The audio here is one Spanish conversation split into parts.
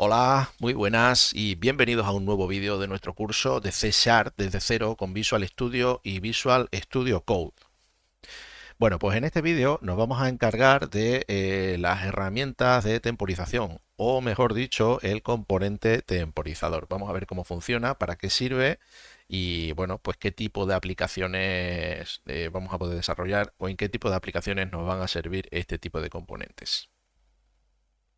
Hola, muy buenas y bienvenidos a un nuevo vídeo de nuestro curso de C Sharp desde cero con Visual Studio y Visual Studio Code. Bueno, pues en este vídeo nos vamos a encargar de las herramientas de temporización, o mejor dicho, el componente temporizador. Vamos a ver cómo funciona, para qué sirve y bueno, pues qué tipo de aplicaciones vamos a poder desarrollar o en qué tipo de aplicaciones nos van a servir este tipo de componentes.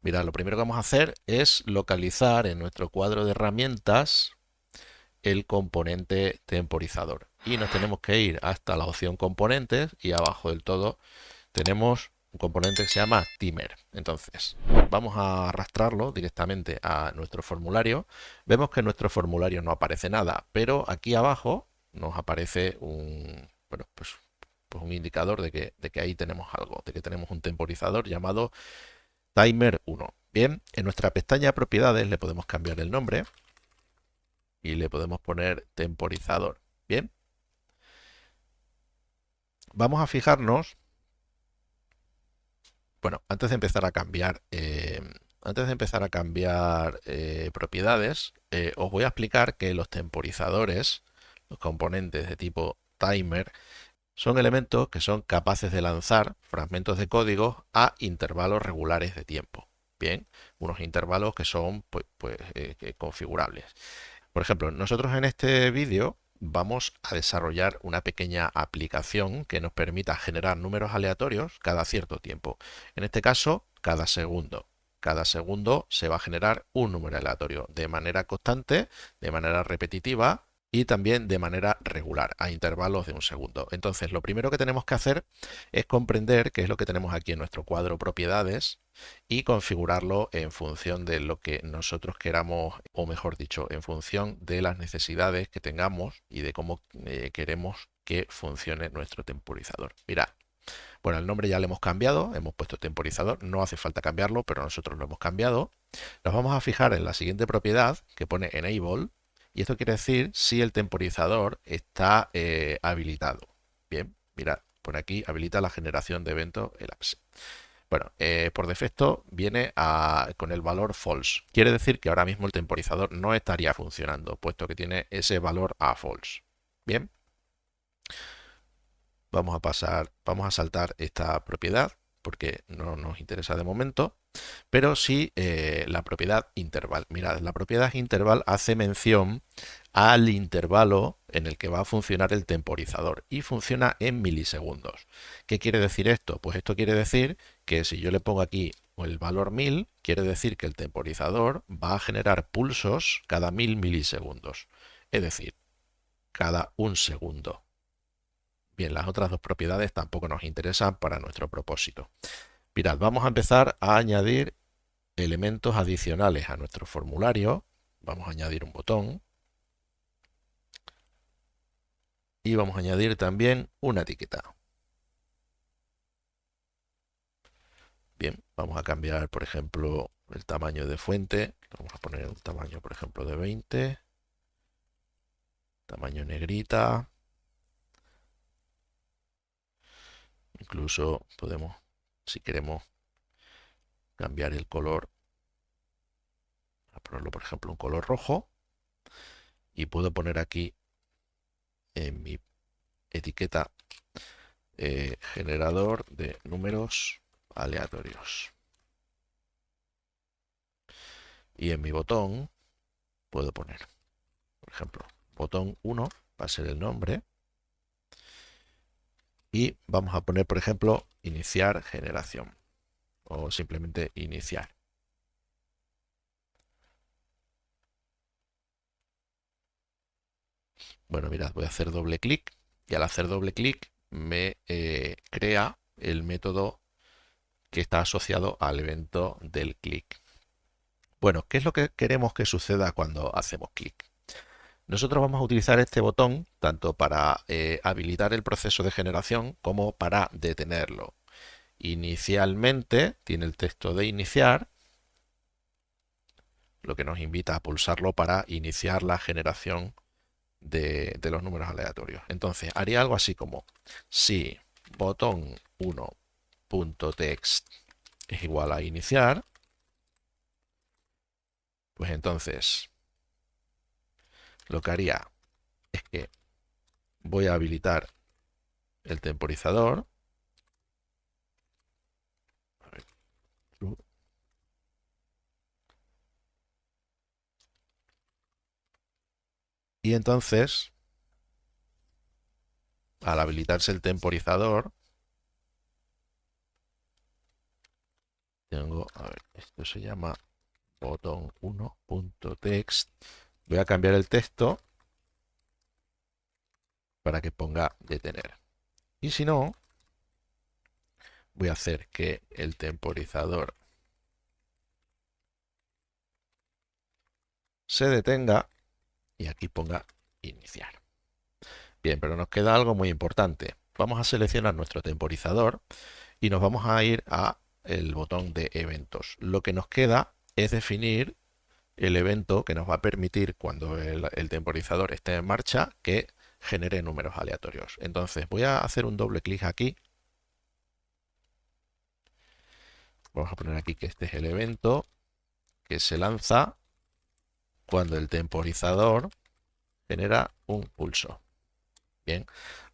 Mira, lo primero que vamos a hacer es localizar en nuestro cuadro de herramientas el componente temporizador. Y nos tenemos que ir hasta la opción componentes y abajo del todo tenemos un componente que se llama timer. Entonces, vamos a arrastrarlo directamente a nuestro formulario. Vemos que en nuestro formulario no aparece nada, pero aquí abajo nos aparece bueno, pues un indicador de que ahí tenemos algo, de que tenemos un temporizador llamado Timer 1. Bien, en nuestra pestaña propiedades le podemos cambiar el nombre y le podemos poner temporizador. Bien, vamos a fijarnos, bueno, antes de empezar a cambiar propiedades, os voy a explicar que los temporizadores, los componentes de tipo timer, son elementos que son capaces de lanzar fragmentos de código a intervalos regulares de tiempo. Bien, unos intervalos que son configurables. Por ejemplo, nosotros en este vídeo vamos a desarrollar una pequeña aplicación que nos permita generar números aleatorios cada cierto tiempo. En este caso, cada segundo. Cada segundo se va a generar un número aleatorio de manera constante, de manera repetitiva y también de manera regular, a intervalos de un segundo. Entonces, lo primero que tenemos que hacer es comprender qué es lo que tenemos aquí en nuestro cuadro propiedades y configurarlo en función de lo que nosotros queramos, o mejor dicho, en función de las necesidades que tengamos y de cómo queremos que funcione nuestro temporizador. Mira, bueno, el nombre ya le hemos cambiado, hemos puesto temporizador, no hace falta cambiarlo, pero nosotros lo hemos cambiado. Nos vamos a fijar en la siguiente propiedad que pone enable, y esto quiere decir si el temporizador está habilitado. Bien, mira, por aquí habilita la generación de eventos elapse. Bueno, por defecto viene con el valor false. Quiere decir que ahora mismo el temporizador no estaría funcionando, puesto que tiene ese valor a false. Bien, vamos a saltar esta propiedad porque no nos interesa de momento, pero sí la propiedad interval. Mirad, la propiedad interval hace mención al intervalo en el que va a funcionar el temporizador y funciona en milisegundos. ¿Qué quiere decir esto? Pues esto quiere decir que si yo le pongo aquí el valor 1000, quiere decir que el temporizador va a generar pulsos cada 1000 milisegundos, es decir, cada un segundo. Bien, las otras dos propiedades tampoco nos interesan para nuestro propósito. Mirad, vamos a empezar a añadir elementos adicionales a nuestro formulario. Vamos a añadir un botón y vamos a añadir también una etiqueta. Bien, vamos a cambiar, por ejemplo, el tamaño de fuente. Vamos a poner un tamaño, por ejemplo, de 20. Tamaño negrita. Incluso podemos, si queremos, cambiar el color, a ponerlo, por ejemplo, un color rojo. Y puedo poner aquí en mi etiqueta generador de números aleatorios. Y en mi botón puedo poner, por ejemplo, botón 1 va a ser el nombre. Y vamos a poner, por ejemplo, iniciar generación. O simplemente iniciar. Bueno, mirad, voy a hacer doble clic. Y al hacer doble clic me crea el método que está asociado al evento del clic. Bueno, ¿qué es lo que queremos que suceda cuando hacemos clic? Nosotros vamos a utilizar este botón tanto para habilitar el proceso de generación como para detenerlo. Inicialmente tiene el texto de iniciar, lo que nos invita a pulsarlo para iniciar la generación de los números aleatorios. Entonces haría algo así como si botón 1.text es igual a iniciar, Pues entonces, lo que haría es que voy a habilitar el temporizador. A ver, y entonces, al habilitarse el temporizador, tengo, a ver, esto se llama botón1.text. Voy a cambiar el texto para que ponga detener. Y si no, voy a hacer que el temporizador se detenga y aquí ponga iniciar. Bien, pero nos queda algo muy importante. Vamos a seleccionar nuestro temporizador y nos vamos a ir a el botón de eventos. Lo que nos queda es definir el evento que nos va a permitir, cuando el temporizador esté en marcha, que genere números aleatorios. Entonces voy a hacer un doble clic aquí. Vamos a poner aquí que este es el evento que se lanza cuando el temporizador genera un pulso. Bien,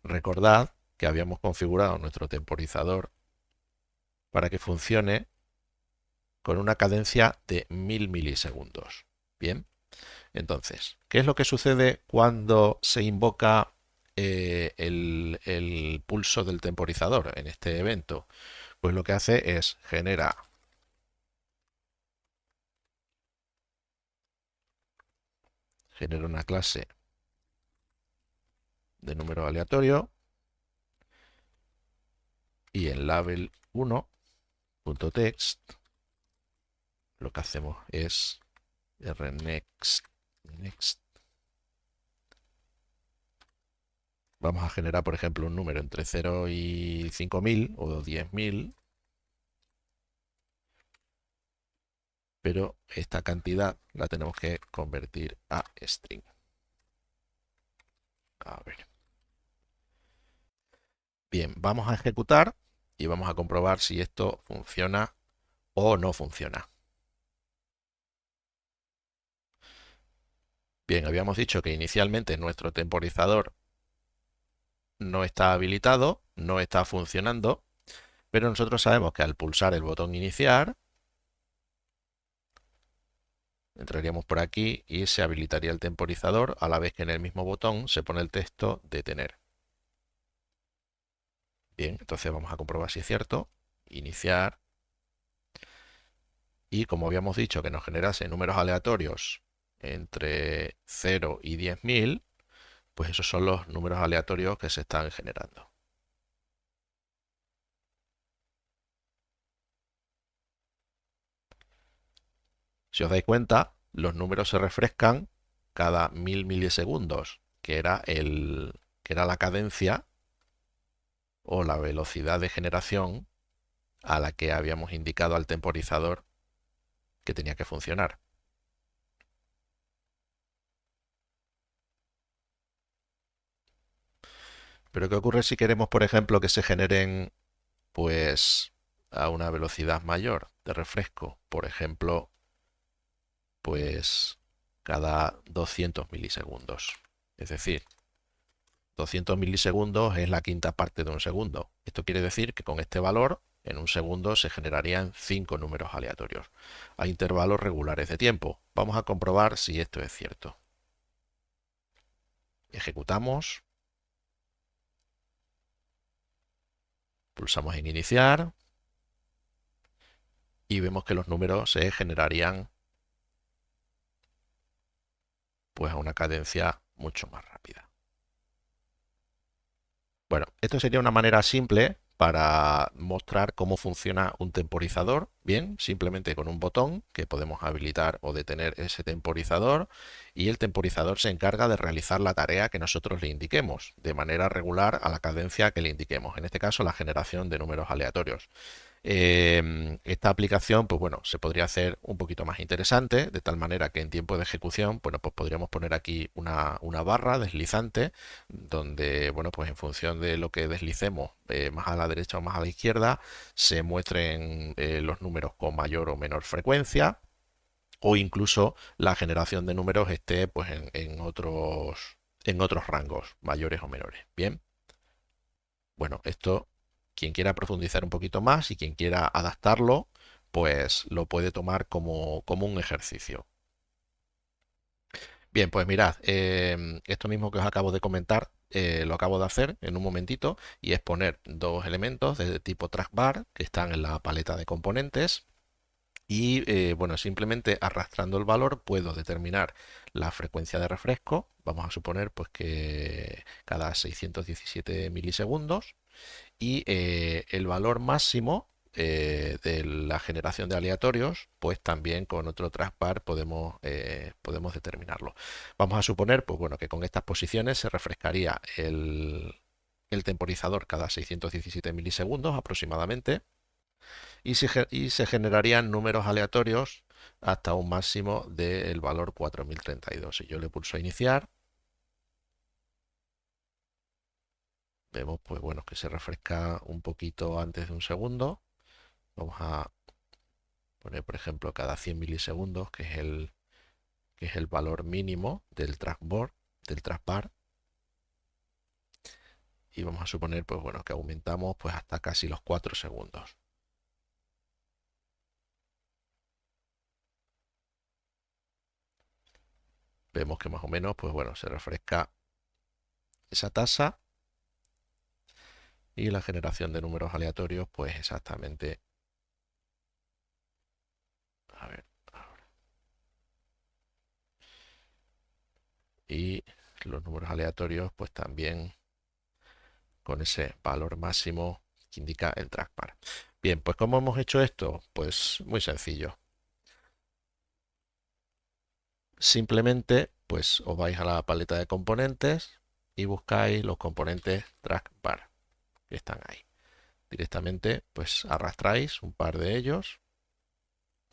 recordad que habíamos configurado nuestro temporizador para que funcione con una cadencia de 1000 milisegundos. Bien, entonces, ¿qué es lo que sucede cuando se invoca el pulso del temporizador en este evento? Pues lo que hace es genera una clase de número aleatorio y en label1.text lo que hacemos es rnext. Vamos a generar, por ejemplo, un número entre 0 y 5000 o 10.000, pero esta cantidad la tenemos que convertir a string. A ver. Bien, vamos a ejecutar y vamos a comprobar si esto funciona o no funciona. Bien, habíamos dicho que inicialmente nuestro temporizador no está habilitado, no está funcionando, pero nosotros sabemos que al pulsar el botón iniciar, entraríamos por aquí y se habilitaría el temporizador a la vez que en el mismo botón se pone el texto detener. Bien, entonces vamos a comprobar si es cierto. Iniciar. Y como habíamos dicho que nos generase números aleatorios entre 0 y 10.000, pues esos son los números aleatorios que se están generando. Si os dais cuenta, los números se refrescan cada 1000 milisegundos, que era la cadencia o la velocidad de generación a la que habíamos indicado al temporizador que tenía que funcionar. Pero ¿qué ocurre si queremos, por ejemplo, que se generen pues a una velocidad mayor de refresco? Por ejemplo, pues cada 200 milisegundos. Es decir, 200 milisegundos es la quinta parte de un segundo. Esto quiere decir que con este valor, en un segundo se generarían 5 números aleatorios a intervalos regulares de tiempo. Vamos a comprobar si esto es cierto. Ejecutamos. Pulsamos en iniciar. Y vemos que los números se generarían pues a una cadencia mucho más rápida. Bueno, esto sería una manera simple para mostrar cómo funciona un temporizador. Bien, simplemente con un botón que podemos habilitar o detener ese temporizador, y el temporizador se encarga de realizar la tarea que nosotros le indiquemos de manera regular a la cadencia que le indiquemos. En este caso, la generación de números aleatorios. Esta aplicación, pues bueno, se podría hacer un poquito más interesante, de tal manera que en tiempo de ejecución, bueno, pues podríamos poner aquí una barra deslizante, donde, bueno, pues en función de lo que deslicemos, más a la derecha o más a la izquierda, se muestren los números con mayor o menor frecuencia. o incluso la generación de números esté pues en otros rangos, mayores o menores. Bien, bueno, esto, quien quiera profundizar un poquito más y quien quiera adaptarlo, pues lo puede tomar como un ejercicio. Bien, pues mirad, esto mismo que os acabo de comentar, lo acabo de hacer en un momentito y es poner dos elementos de tipo trackbar que están en la paleta de componentes y bueno, simplemente arrastrando el valor puedo determinar la frecuencia de refresco. Vamos a suponer pues que cada 617 milisegundos y el valor máximo de la generación de aleatorios, pues también con otro trackbar podemos determinarlo. Vamos a suponer, pues bueno, que con estas posiciones se refrescaría el temporizador cada 617 milisegundos aproximadamente y se generarían números aleatorios hasta un máximo del valor 4032. Si yo le pulso a iniciar, vemos pues bueno que se refresca un poquito antes de un segundo. Vamos a poner, por ejemplo, cada 100 milisegundos, que es el valor mínimo del trackboard, del trackbar. Y vamos a suponer, pues bueno, que aumentamos pues hasta casi los 4 segundos. Vemos que más o menos, pues bueno, se refresca esa tasa y la generación de números aleatorios, pues exactamente, a ver, y los números aleatorios, pues también con ese valor máximo que indica el trackbar. Bien, pues ¿cómo hemos hecho esto? Pues muy sencillo. Simplemente, pues os vais a la paleta de componentes y buscáis los componentes trackbar que están ahí. Directamente, pues arrastráis un par de ellos.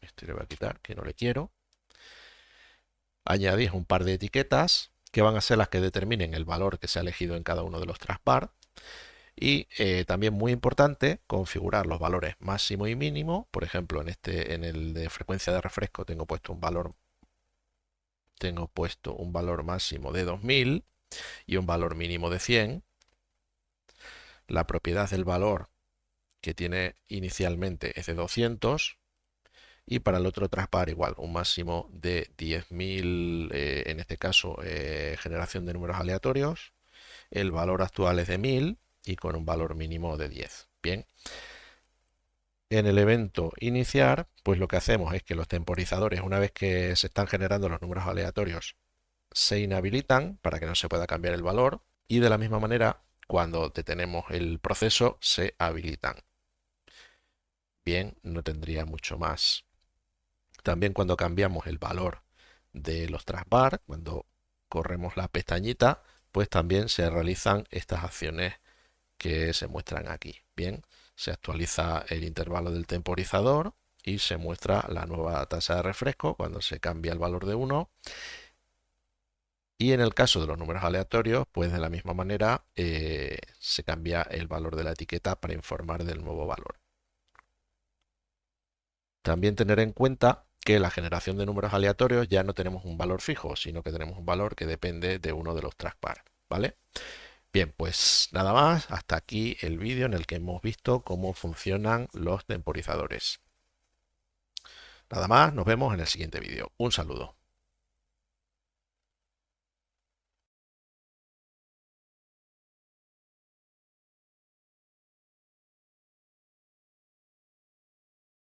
Este le voy a quitar, que no le quiero. Añadís un par de etiquetas que van a ser las que determinen el valor que se ha elegido en cada uno de los trackbar. Y también muy importante, configurar los valores máximo y mínimo. Por ejemplo, en el de frecuencia de refresco tengo puesto un valor máximo de 2000 y un valor mínimo de 100. La propiedad del valor que tiene inicialmente es de 200 y para el otro traspar igual, un máximo de 10.000, en este caso generación de números aleatorios. El valor actual es de 1000 y con un valor mínimo de 10. Bien, en el evento iniciar, pues lo que hacemos es que los temporizadores, una vez que se están generando los números aleatorios, se inhabilitan para que no se pueda cambiar el valor y de la misma manera, cuando detenemos el proceso, se habilitan. Bien, no tendría mucho más. También cuando cambiamos el valor de los trackbar, cuando corremos la pestañita, pues también se realizan estas acciones que se muestran aquí. Bien, se actualiza el intervalo del temporizador y se muestra la nueva tasa de refresco cuando se cambia el valor de 1. Y en el caso de los números aleatorios, pues de la misma manera se cambia el valor de la etiqueta para informar del nuevo valor. También tener en cuenta que la generación de números aleatorios ya no tenemos un valor fijo, sino que tenemos un valor que depende de uno de los trackbar, ¿vale? Bien, pues nada más, hasta aquí el vídeo en el que hemos visto cómo funcionan los temporizadores. Nada más, nos vemos en el siguiente vídeo. Un saludo.